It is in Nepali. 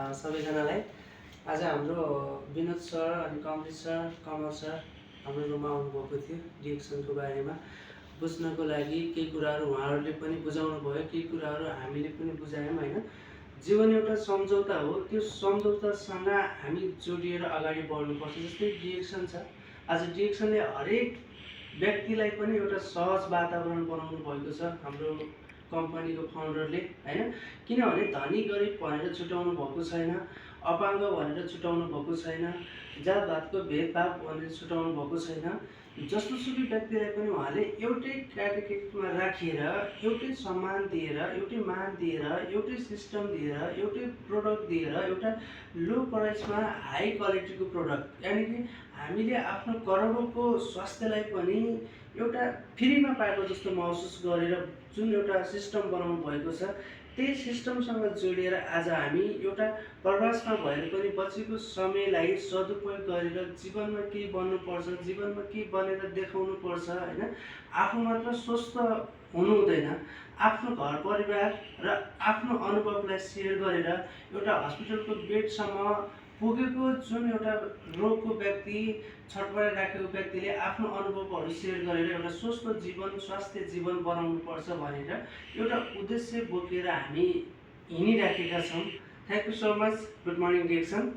सबैजनालाई। आज हाम्रो विनोद सर अनि कमलेश सर, कमल सर हाम्रो रुममा आउनुभएको थियो डिएक्सनको बारेमा बुझ्नको लागि। केही कुराहरू उहाँहरूले पनि बुझाउनु भयो, केही कुराहरू हामीले पनि बुझायौँ होइन। जीवन एउटा सम्झौता हो, त्यो सम्झौतासँग हामी जोडिएर अगाडि बढ्नुपर्छ। जस्तै डिएक्सन छ, आज डिएक्सनले हरेक व्यक्तिलाई पनि एउटा सहज वातावरण बनाउनु भएको छ हाम्रो कम्पनीको फाउन्डरले होइन। किनभने धनी गरिब भनेर छुट्याउनु भएको छैन, अपाङ्ग भनेर छुट्याउनु भएको छैन, जातभातको भेदभाव भनेर छुट्याउनु भएको छैन। जस्तोसुकै व्यक्तिलाई पनि उहाँले एउटै क्याटेगोरीमा राखेर एउटै सम्मान दिएर, एउटै मान दिएर, एउटै सिस्टम दिएर, एउटै प्रोडक्ट दिएर, एउटा लो प्राइसमा हाई क्वालिटीको प्रोडक्ट, यानि कि हामीले आफ्नो करोडौँको स्वास्थ्यलाई पनि एउटा फ्रीमा पाएको जस्तो महसुस गरेर जुन एउटा सिस्टम बनाउनु भएको छ, त्यही सिस्टमसँग जोडिएर आज हामी एउटा प्रवासमा भएर पनि बचेको समयलाई सदुपयोग गरेर जीवनमा केही बन्नुपर्छ, जीवनमा केही बनेर देखाउनुपर्छ होइन। आफू मात्र स्वस्थ हुनु हुँदैन, आफ्नो घर परिवार र आफ्नो अनुभवलाई सेयर गरेर एउटा हस्पिटलको बेडसम्म पुगेको जुन एउटा रोगको व्यक्ति, छटपटाइराखेको व्यक्तिले आफ्नो अनुभवहरू सेयर गरेर एउटा स्वस्थ जीवन, स्वास्थ्य जीवन बनाउनुपर्छ भनेर एउटा उद्देश्य बोकेर हामी हिँडिराखेका छौँ। Thank you so much. Good morning DXN.